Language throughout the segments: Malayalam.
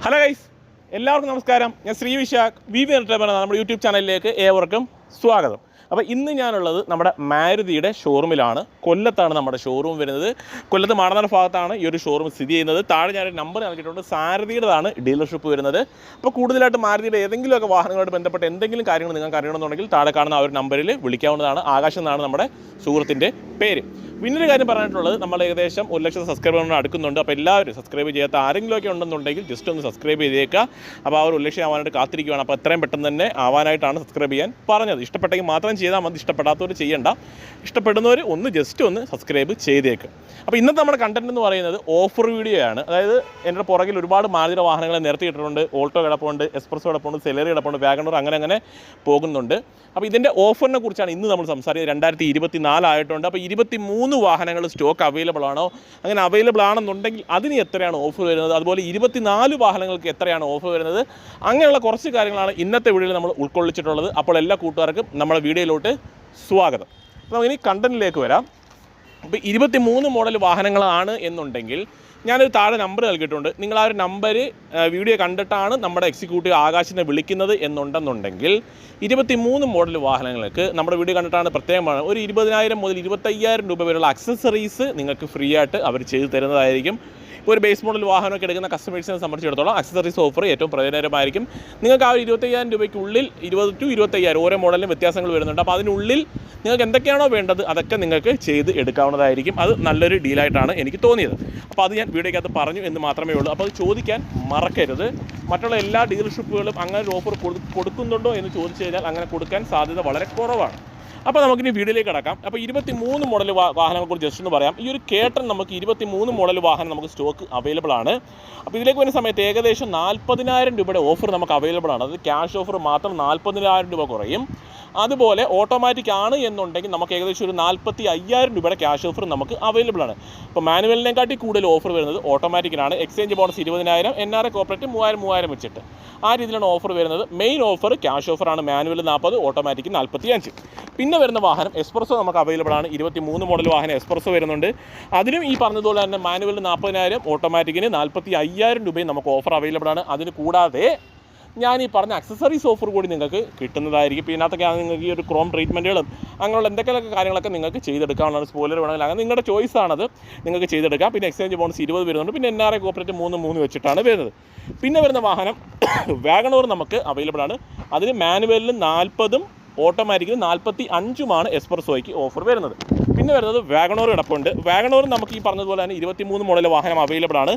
ഹലോ ഗൈസ്, എല്ലാവർക്കും നമസ്കാരം. ഞാൻ ശ്രീ വിശാഖ് VV Entertainment നമ്മുടെ യൂട്യൂബ് ചാനലിലേക്ക് ഏവർക്കും സ്വാഗതം. അപ്പോൾ ഇന്ന് ഞാനുള്ളത് നമ്മുടെ മാരുതിയുടെ ഷോറൂമിലാണ്. കൊല്ലത്താണ് നമ്മുടെ ഷോറൂം വരുന്നത്. കൊല്ലത്ത് മാടനാട് ഭാഗത്താണ് ഈ ഒരു ഷോറൂം സ്ഥിതി ചെയ്യുന്നത്. താഴെ ഞാനൊരു നമ്പർ നൽകിയിട്ടുണ്ട്. സാരഥിയുടേതാണ് ഡീലർഷിപ്പ് വരുന്നത്. അപ്പോൾ കൂടുതലായിട്ട് മാരുതിയുടെ ഏതെങ്കിലുമൊക്കെ വാഹനങ്ങളോട് ബന്ധപ്പെട്ട എന്തെങ്കിലും കാര്യങ്ങൾ നിങ്ങൾക്ക് അറിയണമെന്നുണ്ടെങ്കിൽ താഴെ കാണുന്ന ആ ഒരു നമ്പറിൽ വിളിക്കാവുന്നതാണ്. ആകാശം എന്നാണ് നമ്മുടെ സുഹൃത്തിൻ്റെ പേര്. പിന്നൊരു കാര്യം പറയാനായിട്ടുള്ളത്, നമ്മൾ ഏകദേശം 1 ലക്ഷം സബ്സ്ക്രൈബറിന് അടുക്കുന്നുണ്ട്. അപ്പോൾ എല്ലാവരും സബ്സ്ക്രൈബ് ചെയ്യാത്ത ആരെങ്കിലുമൊക്കെ ഉണ്ടെന്നുണ്ടെങ്കിൽ ജസ്റ്റ് ഒന്ന് സബ്സ്ക്രൈബ് ചെയ്തേക്കുക. അപ്പോൾ ആ ഒരു 1 ലക്ഷം ആവാനായിട്ട് കാത്തിരിക്കുകയാണ്. അപ്പോൾ എത്രയും പെട്ടെന്ന് തന്നെ ആവാനായിട്ടാണ് സബ്സ്ക്രൈബ് ചെയ്യാൻ പറഞ്ഞത്. ഇഷ്ടപ്പെട്ടെങ്കിൽ മാത്രം ചെയ്താൽ മതി, ഇഷ്ടപ്പെടാത്തവർ ചെയ്യേണ്ട. ഇഷ്ടപ്പെടുന്നവർ ജസ്റ്റ് ഒന്ന് സബ്സ്ക്രൈബ് ചെയ്തേക്കുക. അപ്പോൾ ഇന്നത്തെ നമ്മുടെ കണ്ടന്റ് എന്ന് പറയുന്നത് ഓഫർ വീഡിയോ ആണ്. അതായത് എൻ്റെ പുറകിൽ ഒരുപാട് മാരുതിയുടെ വാഹനങ്ങൾ നിർത്തിയിട്ടുണ്ട്. ഓൾട്ടോ കിടപ്പുണ്ട്, എക്സ്പ്രസ്സോ കിടപ്പുണ്ട്, സെലറി കിടപ്പുണ്ട്, വാഗണർ അങ്ങനെ പോകുന്നുണ്ട്. അപ്പോൾ ഇതിൻ്റെ ഓഫറിനെ കുറിച്ചാണ് ഇന്ന് നമ്മൾ സംസാരിക്കുന്നത്. 2024 ആയിട്ടുണ്ട്. അപ്പോൾ 23 വാഹനങ്ങൾ സ്റ്റോക്ക് അവൈലബിൾ ആണോ, അങ്ങനെ അവൈലബിൾ ആണെന്നുണ്ടെങ്കിൽ അതിന് എത്രയാണ് ഓഫർ വരുന്നത്, അതുപോലെ 24 വാഹനങ്ങൾക്ക് എത്രയാണ് ഓഫർ വരുന്നത്, അങ്ങനെയുള്ള കുറച്ച് കാര്യങ്ങളാണ് ഇന്നത്തെ വീഡിയോയിൽ നമ്മൾ ഉൾക്കൊള്ളിച്ചിട്ടുള്ളത്. അപ്പോൾ എല്ലാ കൂട്ടുകാർക്കും നമ്മുടെ വീഡിയോയിലോട്ട് സ്വാഗതം. അപ്പോൾ നമുക്കിനി കണ്ടന്റിലേക്ക് വരാം. ഇപ്പോൾ 23 മോഡൽ വാഹനങ്ങളാണ് എന്നുണ്ടെങ്കിൽ ഞാനൊരു താഴെ നമ്പർ നൽകിയിട്ടുണ്ട്. നിങ്ങൾ ആ ഒരു നമ്പർ വീഡിയോ കണ്ടിട്ടാണ് നമ്മുടെ എക്സിക്യൂട്ടീവ് ആകാശിനെ വിളിക്കുന്നത് എന്നുണ്ടെന്നുണ്ടെങ്കിൽ 23 മോഡൽ വാഹനങ്ങൾക്ക് നമ്മുടെ വീഡിയോ കണ്ടിട്ടാണ് പ്രത്യേകമാണ് ഒരു 20,000 മുതൽ 25,000 രൂപ വരെയുള്ള അക്സസറീസ് നിങ്ങൾക്ക് ഫ്രീ ആയിട്ട് അവർ ചെയ്തു തരുന്നതായിരിക്കും. ഇപ്പോൾ ഒരു ബേസ് മോഡൽ വാഹനമൊക്കെ എടുക്കുന്ന കസ്റ്റമേഴ്സിനെ സംബന്ധിച്ചിടത്തോളം അക്സസറീസ് ഓഫർ ഏറ്റവും പ്രയോജനകരമായിരിക്കും. നിങ്ങൾക്ക് ആ ഒരു 25,000 രൂപയ്ക്കുള്ളിൽ 20 to 25,000 ഓരോ മോഡലിനും വ്യത്യാസങ്ങൾ വരുന്നുണ്ട്. അപ്പോൾ അതിനുള്ളിൽ നിങ്ങൾക്ക് എന്തൊക്കെയാണോ വേണ്ടത് അതൊക്കെ നിങ്ങൾക്ക് ചെയ്ത് എടുക്കാവുന്നതായിരിക്കും. അത് നല്ലൊരു ഡീലായിട്ടാണ് എനിക്ക് തോന്നിയത്. അപ്പോൾ അത് ഞാൻ വീഡിയോയ്ക്കകത്ത് പറഞ്ഞു എന്ന് മാത്രമേ ഉള്ളൂ. അപ്പോൾ അത് ചോദിക്കാൻ മറക്കരുത്. മറ്റുള്ള എല്ലാ ഡീലർഷിപ്പുകളും അങ്ങനെ ഒരു ഓഫർ കൊടുക്കുന്നുണ്ടോ എന്ന് ചോദിച്ചു കഴിഞ്ഞാൽ അങ്ങനെ കൊടുക്കാൻ സാധ്യത വളരെ കുറവാണ്. അപ്പോൾ നമുക്കിനി വീഡിയോയിലേക്ക് കിടക്കാം. അപ്പോൾ 23 മോഡൽ വാഹനങ്ങളെക്കുറിച്ച് ജസ്റ്റ് ഒന്ന് പറയാം. ഈ ഒരു കേട്ടൺ നമുക്ക് 23 മോഡൽ വാഹനം നമുക്ക് സ്റ്റോക്ക് അവൈലബിൾ ആണ്. അപ്പോൾ ഇതിലേക്ക് വരുന്ന സമയത്ത് ഏകദേശം 40,000 രൂപയുടെ ഓഫർ നമുക്ക് അവൈലബിൾ ആണ്. അത് ക്യാഷ് ഓഫർ മാത്രം 40,000 രൂപ കുറയും. അതുപോലെ ഓട്ടോമാറ്റിക് ആണ് എന്നുണ്ടെങ്കിൽ നമുക്ക് ഏകദേശം ഒരു 45,000 രൂപയുടെ ക്യാഷ് ഓഫർ നമുക്ക് അവൈലബിൾ ആണ്. ഇപ്പോൾ മാനുവലിനെക്കാട്ടി കൂടുതൽ ഓഫർ വരുന്നത് ഓട്ടോമാറ്റിക്കിനാണ്. എക്സ്ചേഞ്ച് ബോണസ് 20,000, NRA കോപ്പറേറ്റ് 3,000 വെച്ചിട്ട് ആ രീതിയിലാണ് ഓഫർ വരുന്നത്. മെയിൻ ഓഫർ ക്യാഷ് ഓഫറാണ്. Manual 40, automatic 45. പിന്നെ വരുന്ന വാഹനം എക്സ്പ്രസ്സോ നമുക്ക് അവൈലബിൾ ആണ്. 23 മോഡൽ വാഹനം എക്സ്പ്രസ്സോ വരുന്നുണ്ട്. അതിനും ഈ പറഞ്ഞതുപോലെ തന്നെ മാനുവലിന് 40,000, ഓട്ടോമാറ്റിക്കിന് 45,000 രൂപയും നമുക്ക് ഓഫർ അവൈലബിൾ ആണ്. അതിന് കൂടാതെ ഞാൻ ഈ പറഞ്ഞ അക്സസറീസ് ഓഫർ കൂടി നിങ്ങൾക്ക് കിട്ടുന്നതായിരിക്കും. പിന്നെ ഇതിനകത്തൊക്കെ നിങ്ങൾക്ക് ഈ ഒരു ക്രോം ട്രീറ്റ്മെൻറ്റുകളും അങ്ങനെയുള്ള എന്തൊക്കെയൊക്കെ കാര്യങ്ങളൊക്കെ നിങ്ങൾക്ക് ചെയ്തെടുക്കാവുന്നതാണ്. സ്പോയിലർ വേണമെങ്കിൽ അങ്ങനെ നിങ്ങളുടെ ചോയ്സാണത്, നിങ്ങൾക്ക് ചെയ്തെടുക്കാം. പിന്നെ എക്സ്ചേഞ്ച് ബോണസ് 20 വരുന്നുണ്ട്. പിന്നെ NRA കോപ്പറേറ്റ് 3 വെച്ചിട്ടാണ് വരുന്നത്. പിന്നെ വരുന്ന വാഹനം വാഗണോർ നമുക്ക് അവൈലബിൾ ആണ്. അതിന് മാനുവലിന് 40, ഓട്ടോമാറ്റിക്കിന് 45 എക്സ്പ്രസ്സോയ്ക്ക് ഓഫർ വരുന്നത്. പിന്നെ വരുന്നത് വാഗണോർ കിടപ്പുണ്ട്. വാഗണോർ നമുക്ക് ഈ പറഞ്ഞതുപോലെ തന്നെ 23 മോഡൽ വാഹനം അവൈലബിൾ ആണ്.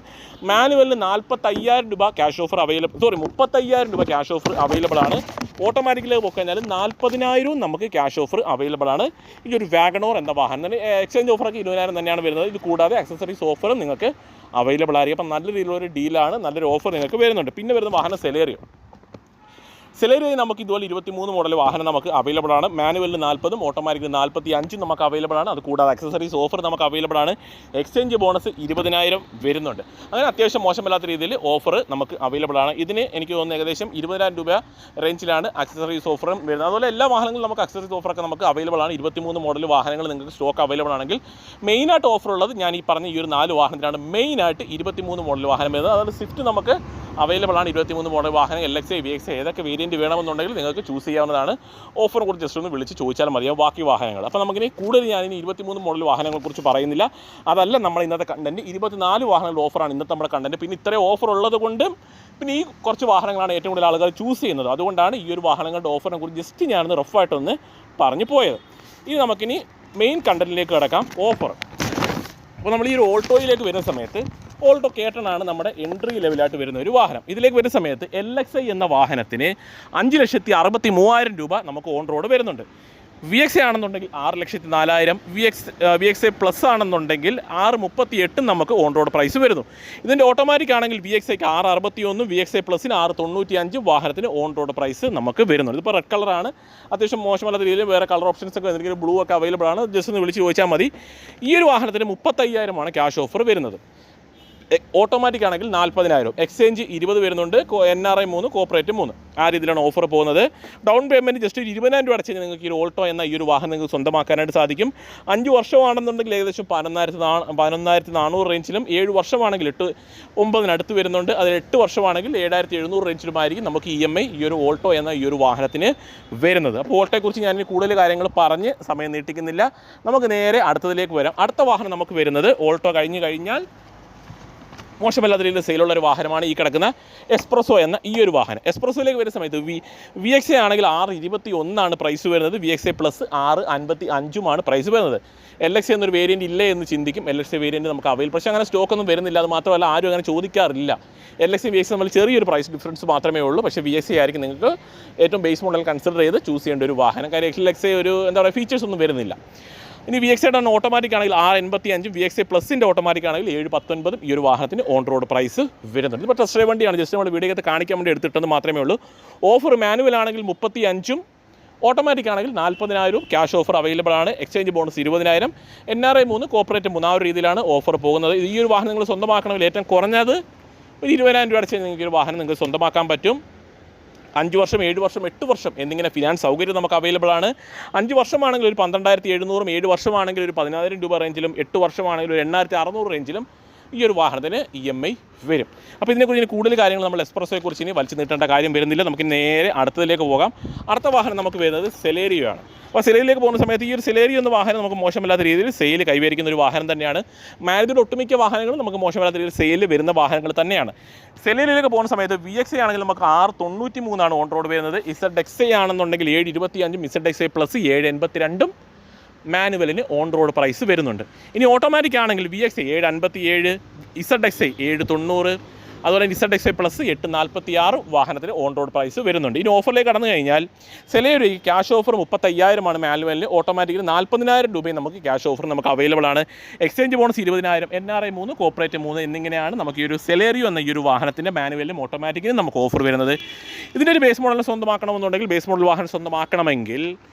മാനുവലിന് 45,000 രൂപ ക്യാഷ് ഓഫർ 35,000 രൂപ ക്യാഷ് ഓഫർ അവൈലബിൾ ആണ്. ഓട്ടോമാറ്റിക്കിലേക്ക് പോയി കഴിഞ്ഞാൽ 40,000 നമുക്ക് ക്യാഷ് ഓഫർ അവൈലബിൾ ആണ്. ഈ ഒരു വാഗണോർ എന്ന വാഹനം എക്സ്ചേഞ്ച് ഓഫറൊക്കെ 20,000 തന്നെയാണ് വരുന്നത്. ഇത് കൂടാതെ അക്സസറീസ് ഓഫറും നിങ്ങൾക്ക് അവൈലബിൾ ആയിരിക്കും. അപ്പം നല്ല രീതിയിലൊരു ഡീലാണ്, നല്ലൊരു ഓഫർ നിങ്ങൾക്ക് വരുന്നുണ്ട്. പിന്നെ വരുന്ന വാഹനം സെലേറിയോ നമുക്ക് ഇതുപോലെ 23 മോഡൽ വാഹനം നമുക്ക് അവൈലബിൾ ആണ്. മാനുവലിന് 40, ഓട്ടോമാറ്റിക്കിന് 45 നമുക്ക് അവൈലബിൾ ആണ്. അത് കൂടാതെ അക്സസറീസ് ഓഫർ നമുക്ക് അവൈലബിൾ ആണ്. എക്സ്ചേഞ്ച് ബോണസ് 20,000 വരുന്നുണ്ട്. അങ്ങനെ അത്യാവശ്യം മോശമില്ലാത്ത രീതിയിൽ ഓഫർ നമുക്ക് അവൈലബിൾ ആണ്. ഇതിന് എനിക്ക് തോന്നുന്നു ഏകദേശം 20,000 രൂപ റേഞ്ചിലാണ് അക്സസറീസ് ഓഫറും വരുന്നത്. അതുപോലെ എല്ലാ വാഹനങ്ങളും നമുക്ക് അക്സസറീസ് ഓഫറൊക്കെ നമുക്ക് അവൈലബിൾ ആണ്. 23 മോഡൽ വാഹനങ്ങൾ നിങ്ങൾക്ക് സ്റ്റോക്ക് അവൈലബിൾ ആണെങ്കിൽ മെയിനായിട്ട് ഓഫർ ഉള്ളത് ഞാൻ ഈ പറഞ്ഞ ഈ ഒരു 4 വാഹനത്തിനാണ് മെയിനായിട്ട് 23 മോഡൽ വാഹനം വരുന്നത്. അതായത് സ്വിഫ്റ്റ് നമുക്ക് അവൈലബിൾ ആണ്. 23 മോഡൽ വാഹനം LXI, VXI ഏതൊക്കെ വേരിയൻറ്റ് വേണമെന്നുണ്ടെങ്കിൽ നിങ്ങൾക്ക് ചൂസ് ചെയ്യാവുന്നതാണ്. ഓഫറിനെ കുറിച്ച് ജസ്റ്റ് ഒന്ന് വിളിച്ച് ചോദിച്ചാൽ മതിയാവും ബാക്കി വാഹനങ്ങൾ. അപ്പോൾ നമുക്കിനി കൂടുതൽ ഞാനിനി 23 മോഡൽ വാഹനങ്ങളെക്കുറിച്ച് പറയുന്നില്ല. അതല്ല നമ്മൾ ഇന്നത്തെ കണ്ടന്റ്. 24 വാഹനങ്ങളുടെ ഓഫറാണ് ഇന്നത്തെ നമ്മുടെ കണ്ടന്റ്. പിന്നെ ഇത്രയും ഓഫർ ഉള്ളത് കൊണ്ട് പിന്നെ ഈ കുറച്ച് വാഹനങ്ങളാണ് ഏറ്റവും കൂടുതൽ ആളുകൾ ചൂസ് ചെയ്യുന്നത്. അതുകൊണ്ടാണ് ഈ ഒരു വാഹനങ്ങളുടെ ഓഫറിനെ കുറിച്ച് ജസ്റ്റ് ഞാനൊന്ന് റഫായിട്ടൊന്ന് പറഞ്ഞു പോയത്. ഇനി നമുക്കിനി മെയിൻ കണ്ടന്റിലേക്ക് കിടക്കാം. ഓഫർ അപ്പോൾ നമ്മൾ ഈ ഒരു ഓൾട്ടോയിലേക്ക് വരുന്ന സമയത്ത് ഓൾട്ടോ കേട്ടണാണ് നമ്മുടെ എൻട്രി ലെവലായിട്ട് വരുന്ന ഒരു വാഹനം. ഇതിലേക്ക് വരുന്ന സമയത്ത് LXI എന്ന വാഹനത്തിന് 5,63,000 രൂപ നമുക്ക് ഓൺ റോഡ് വരുന്നുണ്ട്. VXI ആണെന്നുണ്ടെങ്കിൽ 6,04,000, VXI പ്ലസ് ആണെന്നുണ്ടെങ്കിൽ 6,38 നമുക്ക് ഓൺ റോഡ് പ്രൈസ് വരുന്നു. ഇതിൻ്റെ ഓട്ടോമാറ്റിക് ആണെങ്കിൽ VXIക്ക് 6,61, VXI പ്ലസിന് 6,95 വാഹനത്തിന് ഓൺ റോഡ് പ്രൈസ് നമുക്ക് വരുന്നുണ്ട്. ഇതിപ്പോൾ റെഡ് കളറാണ്. അത്യാവശ്യം മോശമല്ലാത്ത രീതിയിൽ വേറെ കളർ ഓപ്ഷൻസ് ഒക്കെ എന്തെങ്കിലും ബ്ലൂ ഒക്കെ അവൈലബിൾ ആണ്. ജസ്റ്റ് ഒന്ന് വിളിച്ച് ചോദിച്ചാൽ മതി. ഈ ഒരു വാഹനത്തിന് 35,000 ക്യാഷ് ഓഫർ വരുന്നത്. ഓട്ടോമാറ്റിക് ആണെങ്കിൽ 40,000, എക്സ്ചേഞ്ച് 20 വരുന്നുണ്ട്, NRI 3, കോർപ്പറേറ്റ് 3, ആ രീതിയിലാണ് ഓഫർ പോകുന്നത്. ഡൗൺ പേയ്മെൻറ്റ് ജസ്റ്റ് 20,000 രൂപ അടച്ച് കഴിഞ്ഞാൽ നിങ്ങൾക്ക് ഈ ഓൾട്ടോ എന്ന ഈ ഒരു വാഹനം നിങ്ങൾക്ക് സ്വന്തമാക്കാനായിട്ട് സാധിക്കും. 5 വർഷമാണെന്നുണ്ടെങ്കിൽ ഏകദേശം 11,400 റേഞ്ചിലും, 7 വർഷമാണെങ്കിൽ 9,000 വരുന്നുണ്ട്. അതിൽ 8 വർഷമാണെങ്കിൽ 7,700 റേഞ്ചിലുമായിരിക്കും നമുക്ക് EMI ഈ ഒരു ഓൾട്ടോ എന്ന ഈ ഒരു വാഹനത്തിന് വരുന്നത്. അപ്പോൾ ഓൾട്ടോയെക്കുറിച്ച് ഞാൻ കൂടുതൽ കാര്യങ്ങൾ പറഞ്ഞ് സമയം നീട്ടിക്കുന്നില്ല. നമുക്ക് നേരെ അടുത്തതിലേക്ക് വരാം. അടുത്ത വാഹനം നമുക്ക് വരുന്നത് ഓൾട്ടോ കഴിഞ്ഞാൽ മോശമല്ലാത്ത രീതിയിൽ സെയിലുള്ള ഒരു വാഹനമാണ് ഈ കിടക്കുന്ന എസ്പ്രസോ എന്ന ഈ ഒരു വാഹനം. എസ്പ്രസോയിലേക്ക് വരുന്ന സമയത്ത് VXA ആണെങ്കിൽ 621 പ്രൈസ് വരുന്നത്, VXA പ്ലസ് 655 പ്രൈസ് വരുന്നത്. LXA എന്നൊരു വേരിയൻറ്റ് ഇല്ലേ എന്ന് ചിന്തിക്കും. LXA വേരിയൻറ്റ് നമുക്ക് അവൈലബിൾ, പക്ഷേ അങ്ങനെ സ്റ്റോക്കൊന്നും വരുന്നില്ല. അത് മാത്രമല്ല ആരും അങ്ങനെ ചോദിക്കാറില്ല. LXA VXA തമ്മിൽ ചെറിയൊരു പ്രൈസ് ഡിഫറൻസ് മാത്രമേ ഉള്ളൂ. പക്ഷേ VXA ആയിരിക്കും നിങ്ങൾക്ക് ഏറ്റവും ബേസ് മോഡൽ കൺസിഡർ ചെയ്ത് ചൂസ് ചെയ്യേണ്ട ഒരു വാഹനം. കാര്യം LXA ഒരു എന്താ പറയുക ഫീച്ചേഴ്സ് ഒന്നും വരുന്നില്ല. ഇനി VXAയുടെ ഓട്ടോമാറ്റിക് ആണെങ്കിൽ 685, VXA പ്ലസിൻ്റെ ഓട്ടോമാറ്റിക് ആണെങ്കിൽ 719 ഈ ഒരു വാഹനത്തിന് ഓൺ റോഡ് പ്രൈസ് വരുന്നുണ്ട്. ഇപ്പോൾ ടെസ്റ്റ് ഡ്രൈവ് വണ്ടിയാണ്, ജസ്റ്റ് നമ്മൾ വീഡിയോക്കകത്ത് കാണിക്കാൻ വേണ്ടി എടുത്തിട്ടെന്ന് മാത്രമേ ഉള്ളൂ. ഓഫർ മാനുവൽ ആണെങ്കിൽ 35, ഓട്ടോമാറ്റിക് ആണെങ്കിൽ 40,000 ക്യാഷ് ഓഫർ അവൈലബിൾ ആണ്. എക്സ്ചേഞ്ച് ബോണസ് 20,000, NRI 3, കോർപ്പറേറ്റ് 3, ആ ഒരു രീതിയിലാണ് ഓഫർ പോകുന്നത്. ഈ ഒരു വാഹനം നിങ്ങൾ സ്വന്തമാക്കണമെങ്കിൽ ഏറ്റവും കുറഞ്ഞത് ഒരു 20,000 രൂപ അടച്ച് നിങ്ങൾക്ക് ഒരു വാഹനം നിങ്ങൾക്ക് സ്വന്തമാക്കാൻ പറ്റും. 5 വർഷം, 7 വർഷം, 8 വർഷം എന്നിങ്ങനെ ഫിനാൻസ് സൗകര്യം നമുക്ക് അവൈലബിൾ ആണ്. 5 വർഷമാണെങ്കിൽ ഒരു 12,700, 7 വർഷമാണെങ്കിൽ ഒരു 10,000 രൂപ റേഞ്ചിലും, 8 വർഷമാണെങ്കിൽ ഒരു 8,600 റേഞ്ചിലും ഈ ഒരു വാഹനത്തിന് EMI വരും. അപ്പോൾ ഇതിനെക്കുറിച്ച് കൂടുതൽ കാര്യങ്ങൾ നമ്മൾ എസ്പ്രസോയെക്കുറിച്ച് ഇനി വലിച്ചു നീട്ടേണ്ട കാര്യം വരുന്നില്ല. നമുക്ക് നേരെ അടുത്തതിലേക്ക് പോകാം. അടുത്ത വാഹനം നമുക്ക് വരുന്നത് സെലേരിയോ ആണ്. അപ്പോൾ സെലേരിയോയിലേക്ക് പോകുന്ന സമയത്ത് ഈ ഒരു സെലേരിയോ എന്ന വാഹനം നമുക്ക് മോശമില്ലാത്ത രീതിയിൽ സെയിൽ കൈവരിക്കുന്ന ഒരു വാഹനം തന്നെയാണ്. മാരുതിയുടെ ഒട്ടുമിക്ക വാഹനങ്ങളും നമുക്ക് മോശമില്ലാത്ത രീതിയിൽ സെയിൽ വരുന്ന വാഹനങ്ങൾ തന്നെയാണ്. സെലേരിയോയിലേക്ക് പോകുന്ന സമയത്ത് VXA ആണെങ്കിൽ നമുക്ക് 693 ഓൺ റോഡ് വരുന്നത്. ZXA ആണെന്നുണ്ടെങ്കിൽ 725, ZXA പ്ലസ് 782 മാനുവലിന് ഓൺ റോഡ് പ്രൈസ് വരുന്നുണ്ട്. ഇനി ഓട്ടോമാറ്റിക് ആണെങ്കിൽ VXA 757, ZXA 790, അതുപോലെ ZXA പ്ലസ് 846 വാഹനത്തിന് ഓൺ റോഡ് പ്രൈസ് വരുന്നുണ്ട്. ഇനി ഓഫറിലേക്ക് കടന്നു കഴിഞ്ഞാൽ സെലേരിയോയ്ക്ക് ക്യാഷ് ഓഫർ 35,000 മാനുവലിന്, ഓട്ടോമാറ്റിക്കിന് 40,000 രൂപയും നമുക്ക് ക്യാഷ് ഓഫർ നമുക്ക് അവൈലബിൾ ആണ്. എക്സ്ചേഞ്ച് ബോണസ് 20,000, NRI 3, കോർപ്പറേറ്റ് 3 എന്നിങ്ങനെയാണ് നമുക്ക് ഈ ഒരു സെലേരിയോ എന്ന ഈ ഒരു വാഹനത്തിൻ്റെ മാനുവലിനും ഓട്ടോമാറ്റിക്കിനും നമുക്ക് ഓഫർ വരുന്നത്. ഇതിൻ്റെ ഒരു ബേസ് മോഡൽ സ്വന്തമാക്കണമെന്നുണ്ടെങ്കിൽ, ബേസ് മോഡൽ വാഹനം സ്വന്തമാക്കണമെങ്കിൽ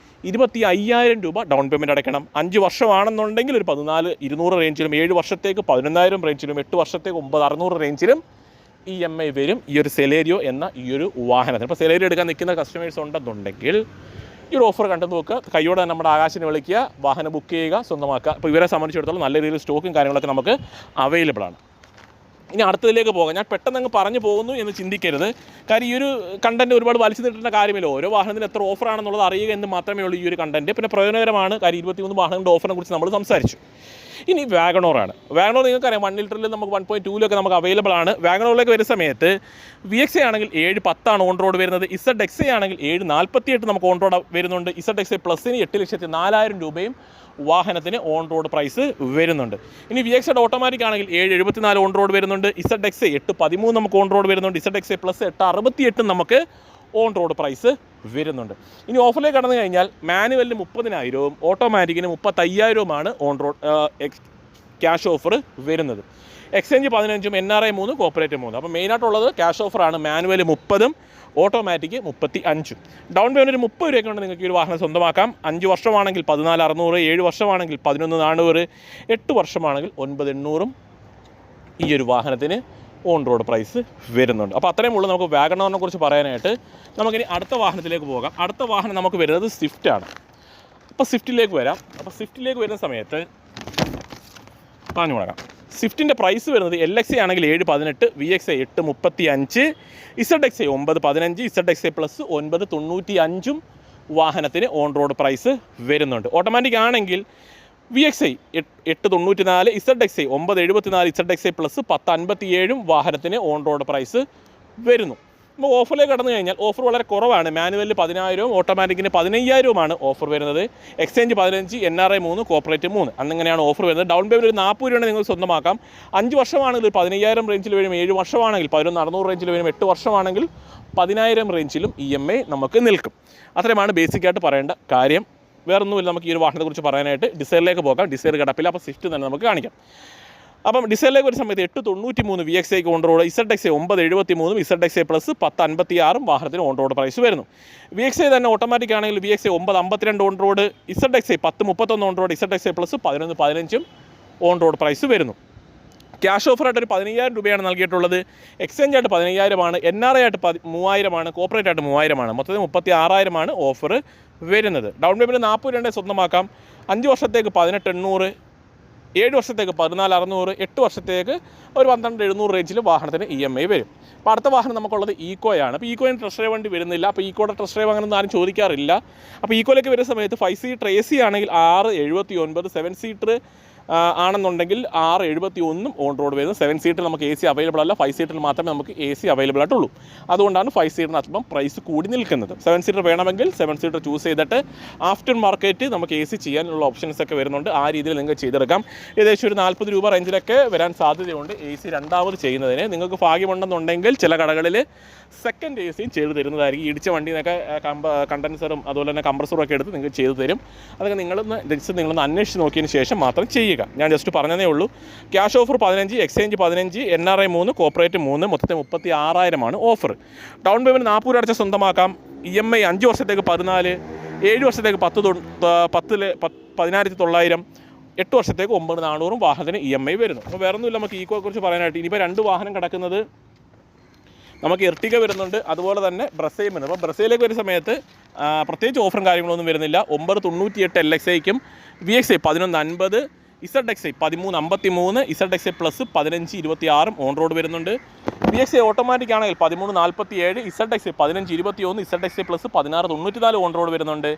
25,000 രൂപ ഡൗൺ പേയ്മെൻറ്റ് അടയ്ക്കണം. 5 വർഷമാണെന്നുണ്ടെങ്കിൽ ഒരു 14,200 റേഞ്ചിലും, 7 വർഷത്തേക്ക് 11,000 റേഞ്ചിലും, 8 വർഷത്തേക്ക് 9,600 റേഞ്ചിലും EMI വരും ഈ ഒരു സെലേരിയോ എന്ന ഈ ഒരു വാഹനത്തിന്. ഇപ്പോൾ സെലേരിയോ എടുക്കാൻ നിൽക്കുന്ന കസ്റ്റമേഴ്സ് ഉണ്ടെന്നുണ്ടെങ്കിൽ ഈ ഒരു ഓഫർ കണ്ടു നോക്കുക. കയ്യോടെ തന്നെ നമ്മുടെ ആകാശിനെ വിളിക്കുക, വാഹനം ബുക്ക് ചെയ്യുക, സ്വന്തമാക്കുക. അപ്പോൾ ഇവരെ സംബന്ധിച്ചിടത്തോളം നല്ല രീതിയിൽ സ്റ്റോക്കും കാര്യങ്ങളൊക്കെ നമുക്ക് അവൈലബിൾ ആണ്. ഇനി അടുത്തതിലേക്ക് പോകാം. ഞാൻ പെട്ടെന്ന് അങ്ങ് പറഞ്ഞു പോകുന്നു എന്ന് ചിന്തിക്കരുത്. കാര്യം ഈ ഒരു കണ്ടൻറ്റ് ഒരുപാട് വലിച്ചു നീട്ടേണ്ട കാര്യമില്ല. ഓരോ വാഹനത്തിന് എത്ര ഓഫറാണെന്നുള്ളത് അറിയുക എന്ന് മാത്രമേ ഉള്ളൂ ഈ ഒരു കണ്ടൻറ്റ്. പിന്നെ പ്രയോജനകരമാണ്. കാര്യം 23 വാഹനങ്ങളുടെ ഓഫറിനെ കുറിച്ച് നമ്മൾ സംസാരിച്ചു. ഇനി വാഗണോറാണ്. വാഗണോർ നിങ്ങൾക്കറിയാം 1 ലിറ്ററിൽ നമുക്ക് 1.2 നമുക്ക് അവൈലബിൾ ആണ്. വാഗണോറിലേക്ക് വരുന്ന സമയത്ത് VXA ആണെങ്കിൽ 710 ഓൺ റോഡ് വരുന്നത്. ZXA ആണെങ്കിൽ 748 നമുക്ക് ഓൺ റോഡ് വരുന്നുണ്ട്. ZXA പ്ലസിന് 8,04,000 രൂപയും വാഹനത്തിന് ഓൺ റോഡ് പ്രൈസ് വരുന്നുണ്ട്. ഇനി VXAയുടെ ഓട്ടോമാറ്റിക് ആണെങ്കിൽ 774 ഓൺ റോഡ് വരുന്നുണ്ട്. ZXA 813 നമുക്ക് ഓൺ റോഡ് വരുന്നുണ്ട്. ZXA പ്ലസ് 868 നമുക്ക് ഓൺ റോഡ് പ്രൈസ് വരുന്നുണ്ട്. ഇനി ഓഫറിലേക്ക് കടന്നു കഴിഞ്ഞാൽ മാനുവലിന് 30,000, ഓട്ടോമാറ്റിക്കിന് 35,000 ഓൺ റോഡ് ക്യാഷ് ഓഫർ വരുന്നത്. Exchange 15, NRI 3, corporate 3. അപ്പോൾ മെയിനായിട്ടുള്ളത് ക്യാഷ് ഓഫറാണ്. Manual 30, automatic 35. ഡൗൺ പേയ്മെൻറ്റ് 30 രൂപ കൊണ്ട് നിങ്ങൾക്ക് ഈ ഒരു വാഹനം സ്വന്തമാക്കാം. 5 വർഷമാണെങ്കിൽ 14,600, 7 വർഷമാണെങ്കിൽ 11,400, 8 വർഷമാണെങ്കിൽ 9,800 ഈ ഒരു വാഹനത്തിന് ഓൺ റോഡ് പ്രൈസ് വരുന്നുണ്ട്. അപ്പോൾ അത്രയും ഉള്ളൂ നമുക്ക് വാഗണറിനെ കുറിച്ച് പറയാനായിട്ട്. നമുക്കിനി അടുത്ത വാഹനത്തിലേക്ക് പോകാം. അടുത്ത വാഹനം നമുക്ക് വരുന്നത് സ്വിഫ്റ്റാണ്. അപ്പോൾ സ്വിഫ്റ്റിലേക്ക് വരാം. അപ്പോൾ സ്വിഫ്റ്റിലേക്ക് വരുന്ന സമയത്ത് പറഞ്ഞു കൊടുക്കാം. സ്വിഫ്റ്റിൻ്റെ പ്രൈസ് വരുന്നത് LXA ആണെങ്കിൽ 718, VXA 835, ZXA 915, ZXA പ്ലസ് 995 വാഹനത്തിന് ഓൺ റോഡ് പ്രൈസ് വരുന്നുണ്ട്. ഓട്ടോമാറ്റിക് ആണെങ്കിൽ VXA 894, ZXA 974, ZXA പ്ലസ് 1057 വാഹനത്തിന് ഓൺ റോഡ് പ്രൈസ് വരുന്നു. അപ്പോൾ ഓഫറിലേക്ക് കടന്നു കഴിഞ്ഞാൽ ഓഫർ വളരെ കുറവാണ്. മാനുവലിൽ 10,000, ഓട്ടോമാറ്റിക്കിന് 15,000 ഓഫർ വരുന്നത്. എക്സ്ചേഞ്ച് 15, NRI 3, കോർപ്പറേറ്റ് 3 അന്നിങ്ങനെയാണ് ഓഫർ വരുന്നത്. ഡൗൺ പേയ്മെൻറ്റ് ഒരു 40 രൂപയാണ് നിങ്ങൾ സ്വന്തമാക്കാം. 5 വർഷമാണെങ്കിൽ 15,000 റേഞ്ചിൽ വരും, 7 വർഷമാണെങ്കിൽ 11,600 റേഞ്ചിൽ വരും, 8 വർഷമാണെങ്കിൽ 10,000 റേഞ്ചിലും EMI നമുക്ക് നിൽക്കും. അത്രയുമാണ് ബേസിക്കായിട്ട് പറയേണ്ട കാര്യം. വേറൊന്നുമില്ല നമുക്ക് ഈ ഒരു വാഹനത്തെക്കുറിച്ച് പറയാനായിട്ട്. ഡിസൈറിലേക്ക് പോകാം. ഡിസൈർ കിടപ്പില്ല. അപ്പോൾ സ്വിഫ്റ്റ് തന്നെ നമുക്ക് കാണിക്കാം. അപ്പം ഡിസൈറിലേക്ക് ഒരു സമയത്ത് 893 VXAക്ക് on road, ZXA 973, ZXA plus 1056 വാഹനത്തിന് ഓൺ റോഡ് പ്രൈസ് വരുന്നു. VXA തന്നെ ഓട്ടോമാറ്റിക് ആണെങ്കിൽ VXA 952 on road, ZXA 1031 on road, ZXA plus 1115 on road price വരുന്നു. ക്യാഷ് ഓഫറായിട്ട് ഒരു 15,000 രൂപയാണ് നൽകിയിട്ടുള്ളത്. എക്സ്ചേഞ്ച് ആയിട്ട് 15,000 NRI ആയിട്ട് 3,000 കോർപ്പറേറ്റ് ആയിട്ട് 3,000 മൊത്തത്തിൽ 36,000 ഓഫർ വരുന്നത്. ഡൗൺ പേയ്മെൻറ്റ് 40 സ്വന്തമാക്കാം. 5 വർഷത്തേക്ക് 18,800, 7 വർഷത്തേക്ക് 14,600, 8 വർഷത്തേക്ക് ഒരു 12,700 റേഞ്ചിൽ വാഹനത്തിന് EMI വരും. അപ്പോൾ അടുത്ത വാഹനം നമുക്കുള്ളത് ഈക്കോയാണ്. അപ്പോൾ ഈക്കോയിൽ ടെസ്റ്റ് ഡ്രൈവ് വണ്ടി വരുന്നില്ല. അപ്പോൾ ഈക്കോയുടെ ടെസ്റ്റ് ഡ്രൈവ് അങ്ങനെ ആരും ചോദിക്കാറില്ല. അപ്പോൾ ഈക്കോയിലേക്ക് വരുന്ന സമയത്ത് 5 സീറ്റർ AC ആണെങ്കിൽ 6,79, 7 സീറ്റർ ആണെന്നുണ്ടെങ്കിൽ 6,71 ഓൺ റോഡ് വരുന്നത്. 7 സീറ്റർ നമുക്ക് AC അവൈലബിൾ അല്ല, 5 സീറ്ററിൽ മാത്രമേ നമുക്ക് AC അവൈലബിൾ ആയിട്ടുള്ളൂ. അതുകൊണ്ടാണ് 5 സീറ്ററിന് അല്പം പ്രൈസ് കൂടി നിൽക്കുന്നത്. 7 സീറ്റർ വേണമെങ്കിൽ 7 സീറ്റർ ചൂസ് ചെയ്തിട്ട് ആഫ്റ്റർ മാർക്കറ്റ് നമുക്ക് AC ചെയ്യാനുള്ള ഓപ്ഷൻസ് ഒക്കെ വരുന്നുണ്ട്. ആ രീതിയിൽ നിങ്ങൾക്ക് ചെയ്തെടുക്കാം. ഏകദേശം ഒരു 40 രൂപ റേഞ്ചിലൊക്കെ വരാൻ സാധ്യതയുണ്ട് AC രണ്ടാമത് ചെയ്യുന്നതിന്. നിങ്ങൾക്ക് ഭാഗ്യമുണ്ടെന്നുണ്ടെങ്കിൽ ചില കടകളിൽ സെക്കൻഡ് ACയും ചെയ്ത് തരുന്നതായിരിക്കും. ഇടിച്ച വണ്ടിയിൽ നിന്നൊക്കെ കണ്ടൻസറും അതുപോലെ തന്നെ കംപ്രസറും ഒക്കെ എടുത്ത് നിങ്ങൾക്ക് ചെയ്ത് തരും. അതൊക്കെ നിങ്ങളൊന്ന് അന്വേഷിച്ച് നോക്കിയതിന് ശേഷം മാത്രം ചെയ്യുക. ഞാൻ ജസ്റ്റ് പറഞ്ഞതേ ഉള്ളൂ. Cash offer 15, exchange 15, NRI 3, corporate 3, മൊത്തത്തിൽ 36,000 ഓഫർ. ഡൗൺ പേയ്മെൻറ്റ് 40 രൂപ അടച്ച സ്വന്തമാക്കാം. EMI 5 വർഷത്തേക്ക് 14, 7 വർഷത്തേക്ക് 10,900, 8 വർഷത്തേക്ക് 9,400 വാഹനത്തിന് EMI വരുന്നു. അപ്പോൾ വേറെ ഒന്നുമില്ല നമുക്ക് ഈക്കോയെ കുറിച്ച് പറയാനായിട്ട്. ഇനിയിപ്പോൾ 2 വാഹനം കിടക്കുന്നത് നമുക്ക് എർട്ടിക വരുന്നുണ്ട്, അതുപോലെ തന്നെ ബ്രസയും വരുന്നു. അപ്പോൾ ബ്രസയിലേക്ക് വരുന്ന സമയത്ത് പ്രത്യേകിച്ച് ഓഫറും കാര്യങ്ങളൊന്നും വരുന്നില്ല. 998 LXIക്കും VXI 1150, ZXI 1353, ZXI plus 1526 on road വരുന്നുണ്ട്. VXI ഓട്ടോമാറ്റിക് ആണെങ്കിൽ 1347, ZXI 1521, ZXI plus 1694 on road വരുന്നുണ്ട്.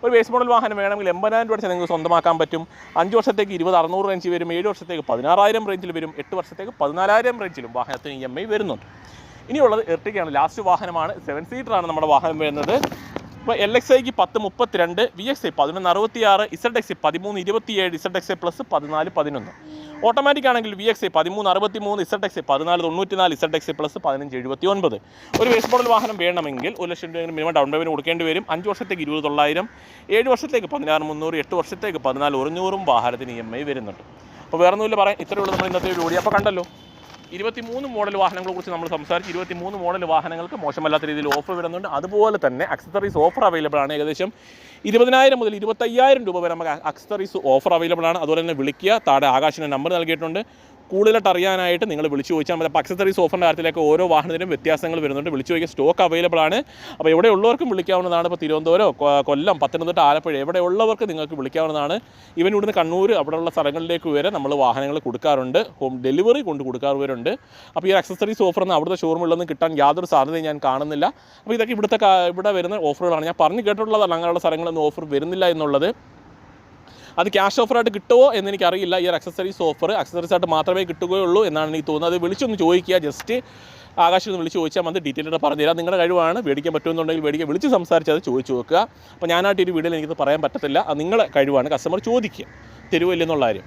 ഒരു ബേസ് മോഡൽ വാഹനം വേണമെങ്കിൽ 80,000 രൂപ നിങ്ങൾക്ക് സ്വന്തമാക്കാൻ പറ്റും. 5 വർഷത്തേക്ക് 20,600 റേഞ്ചിൽ വരും, 7 വർഷത്തേക്ക് 16,000 റേഞ്ചിൽ വരും, 8 വർഷത്തേക്ക് 14,000 റേഞ്ചിലും വാഹനത്തിന് EMI വരുന്നുണ്ട്. ഇനിയുള്ളത് എർട്ടിക്കയാണ്. ലാസ്റ്റ് വാഹനമാണ്. 7 സീറ്ററാണ് നമ്മുടെ വാഹനം വരുന്നത്. ഇപ്പോൾ LXIക്ക് 1032, VXI 1166, ZXI 1327, ZXI plus 1411. Automatic ആണെങ്കിൽ VXI 1363, ZXI 1494, ZXI പ്ലസ് 1579. ഒരു ബേസ് മോഡൽ വാഹനം വേണമെങ്കിൽ 1,00,000 രൂപ മിനിമം ഡൗൺ പേയ്മെൻറ്റ് കൊടുക്കേണ്ടി വരും. 5 വർഷത്തേക്ക് 20,900, 7 വർഷത്തേക്ക് 16,300, 8 വർഷത്തേക്ക് 14,100 വാഹനത്തിന് EMI വരുന്നുണ്ട്. അപ്പോൾ വേറെ ഒന്നുമില്ല പറയാൻ. ഇത്രയേ ഉള്ളൂ നമ്മൾ ഇന്നത്തെ വീഡിയോ. അപ്പോൾ കണ്ടല്ലോ 23 മോഡൽ വാഹനങ്ങളെ കുറിച്ച് നമ്മൾ സംസാരിച്ച്. 23 മോഡൽ വാഹനങ്ങൾക്ക് മോശമല്ലാത്ത രീതിയിൽ ഓഫർ വരുന്നുണ്ട്. അതുപോലെ തന്നെ അക്സസറീസ് ഓഫർ അവൈലബിൾ ആണ്. ഏകദേശം 20,000 മുതൽ 25,000 രൂപ വരെ നമുക്ക് അക്സസറീസ് ഓഫർ അവൈലബിൾ ആണ്. അതുപോലെ തന്നെ വിളിക്കുക. താഴെ ആകാശിൻ്റെ നമ്പർ നൽകിയിട്ടുണ്ട്. കൂടുതലായിട്ട് അറിയാനായിട്ട് നിങ്ങൾ വിളിച്ചു ചോദിച്ചാൽ മതി. അപ്പോൾ അക്സസറീസ് ഓഫറിൻ്റെ കാര്യത്തിലേക്ക് ഓരോ വാഹനത്തിനും വ്യത്യാസങ്ങൾ വരുന്നുണ്ട്. വിളിച്ചു ചോദിക്കുക. സ്റ്റോക്ക് അവൈലബിൾ ആണ്. അപ്പോൾ എവിടെയുള്ളവർക്കും വിളിക്കാവുന്നതാണ്. ഇപ്പോൾ തിരുവനന്തപുരം, കൊല്ലം, പത്തനംതിട്ട, ആലപ്പുഴ എവിടെയുള്ളവർക്ക് നിങ്ങൾക്ക് വിളിക്കാവുന്നതാണ്. ഇവൻ ഇവിടുന്ന് കണ്ണൂർ അവിടെയുള്ള സ്ഥലങ്ങളിലേക്ക് വരെ നമ്മൾ വാഹനങ്ങൾ കൊടുക്കാറുണ്ട്. ഹോം ഡെലിവറി കൊണ്ട് കൊടുക്കാറുണ്ട്. അപ്പോൾ ഈ അക്സസറീസ് ഓഫറൊന്നും അവിടുത്തെ ഷോറൂമിലൊന്നും കിട്ടാൻ യാതൊരു സാധ്യതയും ഞാൻ കാണുന്നില്ല. അപ്പോൾ ഇതൊക്കെ ഇവിടെ വരുന്ന ഓഫറുകളാണ്. ഞാൻ പറഞ്ഞു കേട്ടിട്ടുള്ളതാണ് അങ്ങനെയുള്ള സ്ഥലങ്ങളൊന്നും ഓഫർ വരുന്നില്ല എന്നുള്ളത്. അത് ക്യാഷ് ഓഫറായിട്ട് കിട്ടുമോ എന്നെനിക്കറിയില്ല. ഈ ഒരു അക്സസറീസ് ഓഫർ അക്സസറീസ് ആയിട്ട് മാത്രമേ കിട്ടുകയുള്ളൂ എന്നാണ് എനിക്ക് തോന്നുന്നത്. അത് വിളിച്ചൊന്ന് ചോദിക്കുക. ജസ്റ്റ് ആകാശം ഒന്ന് വിളിച്ച് ചോദിച്ചാൽ മതി. ഡീറ്റെയിൽ ആയിട്ട് പറഞ്ഞുതരാം. നിങ്ങളുടെ കഴിവാണ്. മേടിക്കാൻ പറ്റുമെന്നുണ്ടെങ്കിൽ മേടിക്കുക. വിളിച്ച് സംസാരിച്ച് അത് ചോദിച്ചു നോക്കുക. അപ്പോൾ ഞാനായിട്ട് ഈ വീഡിയോയിൽ എനിക്കത് പറയാൻ പറ്റത്തില്ല. അത് നിങ്ങളുടെ കഴിവാണ്. കസ്റ്റമർ ചോദിക്കുക തരുമില്ലെന്നുള്ള കാര്യം.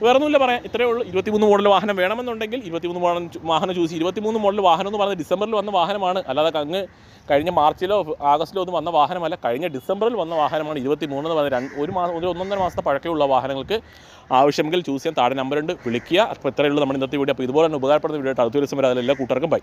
വേറെ ഒന്നുമില്ല പറയാം. ഇത്രയേ ഉള്ളൂ. 23 മോഡൽ വാഹനം വേണമെന്നുണ്ടെങ്കിൽ 23 മോഡൽ വാഹനം ചൂസ്. 23 മോഡൽ വാഹനം എന്ന് പറയുന്നത് ഡിസംബറിൽ വന്ന വാഹനമാണ്. അല്ലാതെ അങ്ങ് കഴിഞ്ഞ മാർച്ചിലോ ആഗസ്റ്റിലോ ഒന്നും വന്ന വാഹനമല്ല. കഴിഞ്ഞ ഡിസംബറിൽ വന്ന വാഹനമാണ് 23 എന്ന് പറയുന്നത്. 1-1.5 മാസത്തെ പഴക്കമുള്ള വാഹനങ്ങൾക്ക് ആവശ്യമെങ്കിൽ ചൂസ് ചെയ്യാൻ താഴെ നമ്പറുണ്ട്. വിളിക്കുക. അപ്പോൾ ഇത്രയേ ഉള്ളൂ നമ്മുടെ ഇന്നത്തെ വീഡിയോ. അപ്പോൾ ഇതുപോലെ തന്നെ ഉപകാരപ്പെടുന്ന വീഡിയോ ആയിട്ട് അടുത്ത ദിവസം വരെ അതിലെല്ലാ കൂട്ടർക്കും ബൈ.